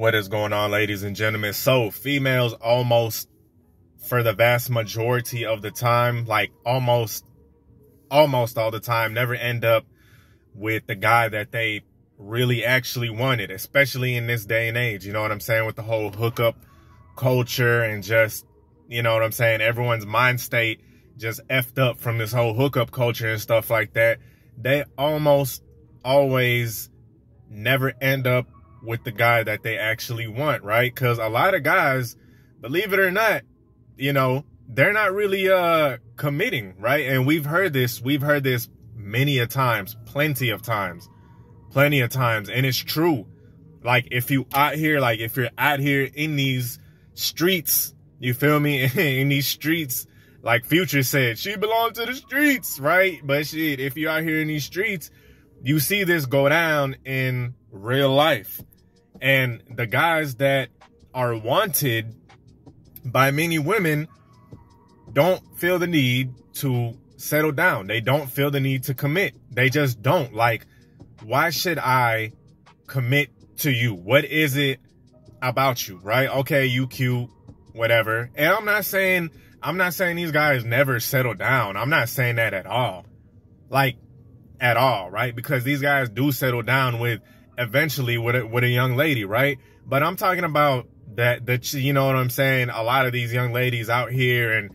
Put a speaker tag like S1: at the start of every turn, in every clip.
S1: What is going on, ladies and gentlemen? So females almost, for the vast majority of the time, like almost all the time, never end up with the guy that they really actually wanted, especially in this day and age. You know what I'm saying? With the whole hookup culture and just, you know what I'm saying, everyone's mind state just effed up from this whole hookup culture and stuff like that. They almost always never end up with the guy that they actually want, right? Because a lot of guys, believe it or not, you know, they're not really committing, right? And we've heard this many a times, plenty of times, and it's true. Like, if you're out here in these streets, you feel me? In these streets, like Future said, she belongs to the streets, right? But shit, if you're out here in these streets, you see this go down in real life. And the guys that are wanted by many women don't feel the need to settle down. They don't feel the need to commit. They just don't. Like, why should I commit to you? What is it about you, right? Okay, you cute, whatever. And I'm not saying these guys never settle down. I'm not saying that at all. Like, at all, right? Because these guys do settle down eventually with a young lady, right? But I'm talking about that, you know what I'm saying? A lot of these young ladies out here, and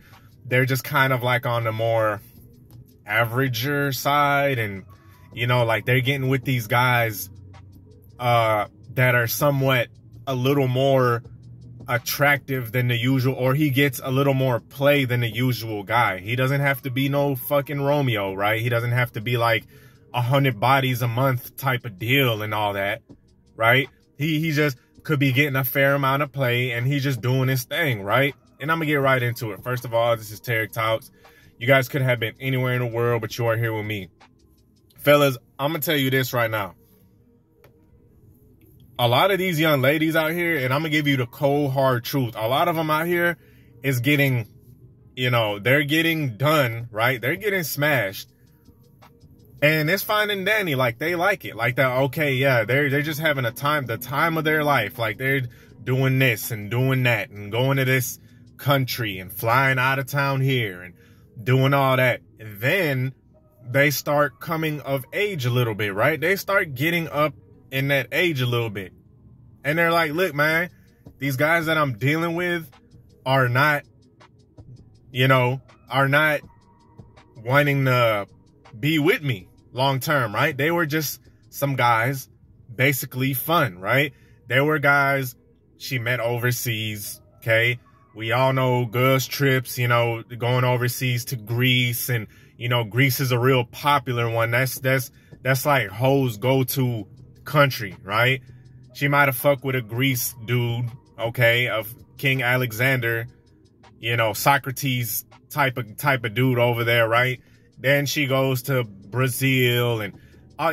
S1: they're just kind of like on the more averager side, and, you know, like they're getting with these guys that are somewhat a little more attractive than the usual, or he gets a little more play than the usual guy. He doesn't have to be no fucking Romeo, right? He doesn't have to be like 100 bodies a month type of deal and all that, right? He just could be getting a fair amount of play, and he's just doing his thing, right? And I'm gonna get right into it. First of all, this is Tarik Talks. You guys could have been anywhere in the world, but you are here with me. Fellas, I'm gonna tell you this right now. A lot of these young ladies out here, and I'm gonna give you the cold hard truth, a lot of them out here is getting, you know, they're getting done, right? They're getting smashed. And it's fine and dandy. Like, they like it. Like, that, okay, yeah, they're just having the time of their life. Like, they're doing this and doing that and going to this country and flying out of town here and doing all that. And then they start coming of age a little bit, right? They start getting up in that age a little bit. And they're like, look, man, these guys that I'm dealing with are not, you know, are not wanting to be with me long term, right? They were just some guys, basically fun, right? They were guys she met overseas, okay? We all know girls trips, you know, going overseas to Greece, and, you know, Greece is a real popular one. That's like hoes go-to country, right? She might have fucked with a Greece dude, okay, of King Alexander, you know, Socrates type of dude over there, right? Then she goes to Brazil and,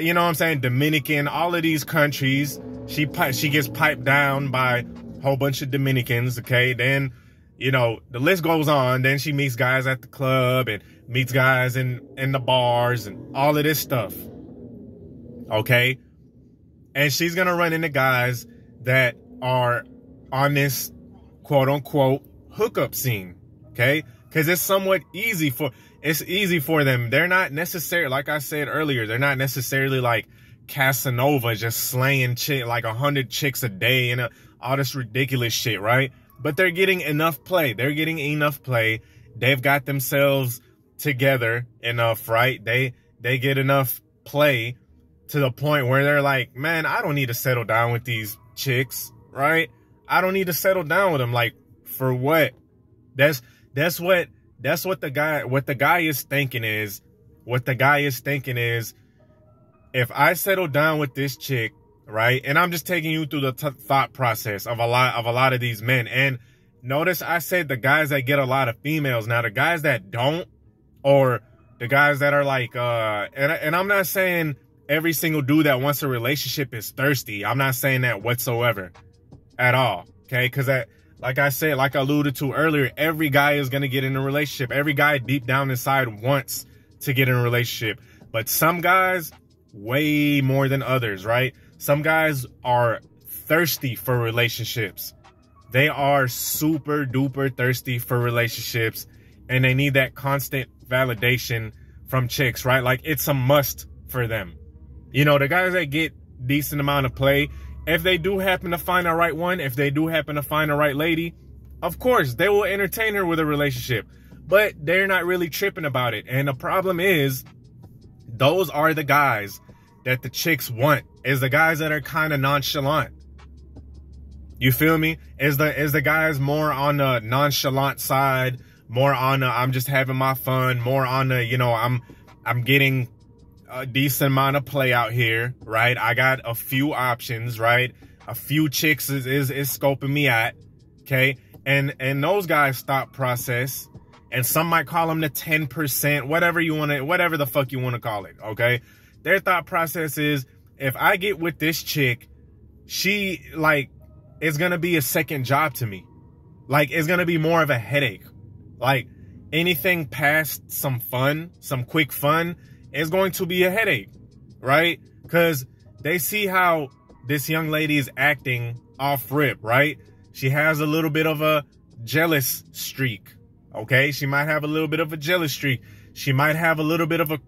S1: you know what I'm saying, Dominican, all of these countries. She gets piped down by a whole bunch of Dominicans, okay? Then, you know, the list goes on. Then she meets guys at the club and meets guys in the bars and all of this stuff, okay? And she's going to run into guys that are on this quote-unquote hookup scene, okay? Because it's somewhat easy for them. They're not necessarily, like I said earlier, they're not necessarily like Casanova just slaying like 100 chicks a day and all this ridiculous shit, right? But they're getting enough play. They've got themselves together enough, right? They get enough play to the point where they're like, man, I don't need to settle down with these chicks, right? I don't need to settle down with them. Like, for what? That's what the guy is thinking is, if I settle down with this chick, right? And I'm just taking you through the thought process of a lot of these men. And notice I said the guys that get a lot of females. Now, the guys that don't, or the guys that are like, and I'm not saying every single dude that wants a relationship is thirsty. I'm not saying that whatsoever at all, okay? Because like I said, like I alluded to earlier, every guy is going to get in a relationship. Every guy deep down inside wants to get in a relationship. But some guys, way more than others, right? Some guys are thirsty for relationships. They are super duper thirsty for relationships, and they need that constant validation from chicks, right? Like, it's a must for them. You know, the guys that get decent amount of play, if they do happen to find the right one, if they do happen to find the right lady, of course, they will entertain her with a relationship, but they're not really tripping about it. And the problem is, those are the guys that the chicks want, is the guys that are kind of nonchalant. You feel me? Is the guys more on the nonchalant side, more on the I'm just having my fun, more on the, you know, I'm getting a decent amount of play out here, right? I got a few options, right? A few chicks is scoping me at, okay? And those guys thought process, and some might call them the 10%, whatever the fuck you want to call it, okay? Their thought process is, if I get with this chick, she, like, it's gonna be a second job to me. Like, it's gonna be more of a headache. Like, anything past some fun, some quick fun, is going to be a headache, right? Because they see how this young lady is acting off rip, right? She has a little bit of a jealous streak, okay? She might have a little bit of a jealous streak. She might have a little bit of a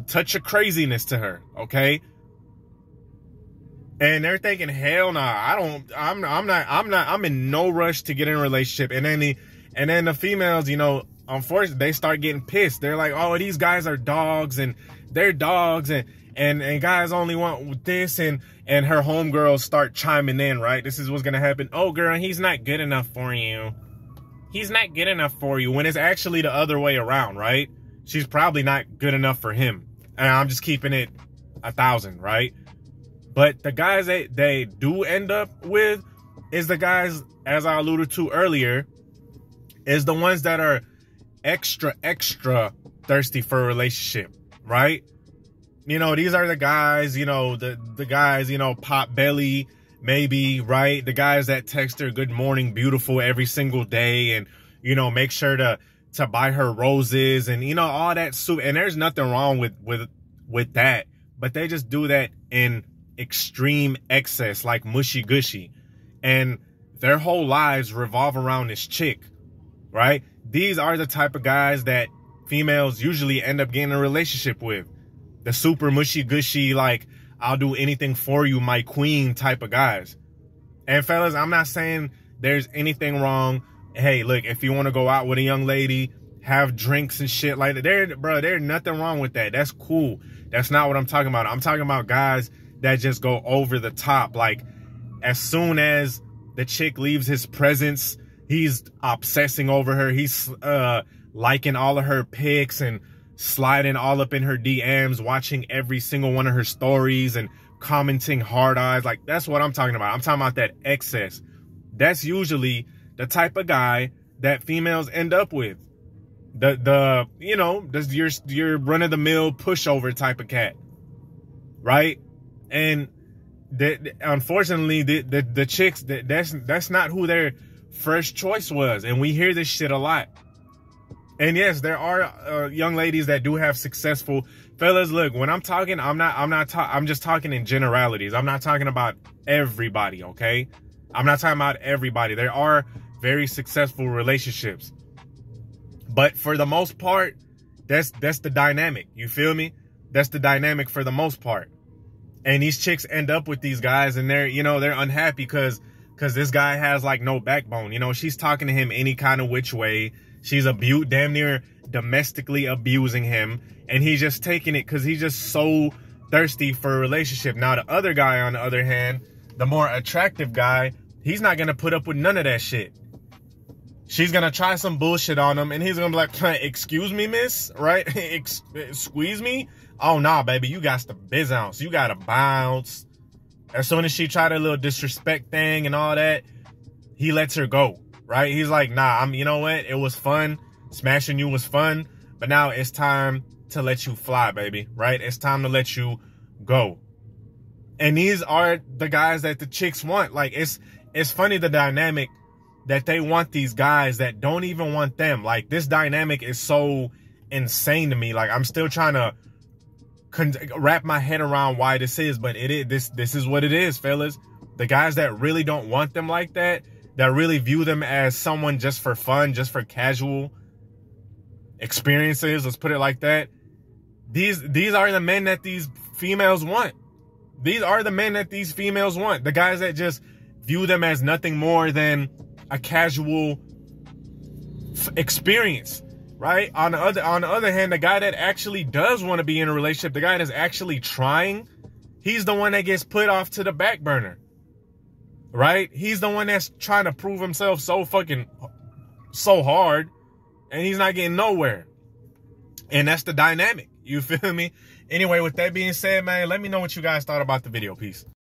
S1: touch of craziness to her, okay? And they're thinking, hell nah, I'm in no rush to get in a relationship. And then the females, you know, unfortunately, they start getting pissed. They're like, oh, these guys are dogs, and they're dogs, and guys only want this, and her homegirls start chiming in, right? This is what's gonna happen. Oh, girl, he's not good enough for you. He's not good enough for you, when it's actually the other way around, right? She's probably not good enough for him. And I'm just keeping it 1,000, right? But the guys that they do end up with is the guys, as I alluded to earlier, is the ones that are extra thirsty for a relationship, right? You know, these are the guys, you know, the guys, you know, pop belly, maybe, right? The guys that text her good morning, beautiful every single day, and, you know, make sure to buy her roses, and, you know, all that soup. And there's nothing wrong with that, but they just do that in extreme excess, like mushy gushy, and their whole lives revolve around this chick, right? These are the type of guys that females usually end up getting a relationship with. The super mushy gushy, like, I'll do anything for you, my queen type of guys. And fellas, I'm not saying there's anything wrong. Hey, look, if you want to go out with a young lady, have drinks and shit like that, there's nothing wrong with that. That's cool. That's not what I'm talking about. I'm talking about guys that just go over the top. Like, as soon as the chick leaves his presence, he's obsessing over her. He's liking all of her pics and sliding all up in her DMs, watching every single one of her stories and commenting hard eyes. Like, that's what I'm talking about. I'm talking about that excess. That's usually the type of guy that females end up with. You know, your run-of-the-mill pushover type of cat, right? And unfortunately, the chicks, that's not who their first choice was. And we hear this shit a lot. And yes, there are young ladies that do have successful fellas. Look, when I'm talking, I'm just talking in generalities. I'm not talking about everybody, okay? I'm not talking about everybody. There are very successful relationships, but for the most part, that's the dynamic. You feel me? That's the dynamic for the most part. And these chicks end up with these guys, and they're unhappy because this guy has, like, no backbone. You know, she's talking to him any kind of which way. She's damn near domestically abusing him, and he's just taking it because he's just so thirsty for a relationship. Now, the other guy, on the other hand, the more attractive guy, he's not going to put up with none of that shit. She's going to try some bullshit on him, and he's going to be like, excuse me, miss, right? Squeeze me? Oh, nah, baby, you got to bounce. You got to bounce. As soon as she tried a little disrespect thing and all that, he lets her go, right? He's like, nah, you know what? It was fun. Smashing you was fun, but now it's time to let you fly, baby, right? It's time to let you go. And these are the guys that the chicks want. Like, it's funny, the dynamic that they want these guys that don't even want them. Like, this dynamic is so insane to me. Like, I'm still trying to wrap my head around why this is, but this is what it is, fellas. The guys that really don't want them like that really view them as someone just for fun, just for casual experiences, let's put it like that. These are the men that these females want. These are the men that these females want. The guys that just view them as nothing more than a casual experience, right? On the other hand, the guy that actually does want to be in a relationship, the guy that's actually trying, he's the one that gets put off to the back burner, right? He's the one that's trying to prove himself so hard, and he's not getting nowhere. And that's the dynamic. You feel me? Anyway, with that being said, man, let me know what you guys thought about the video. Peace.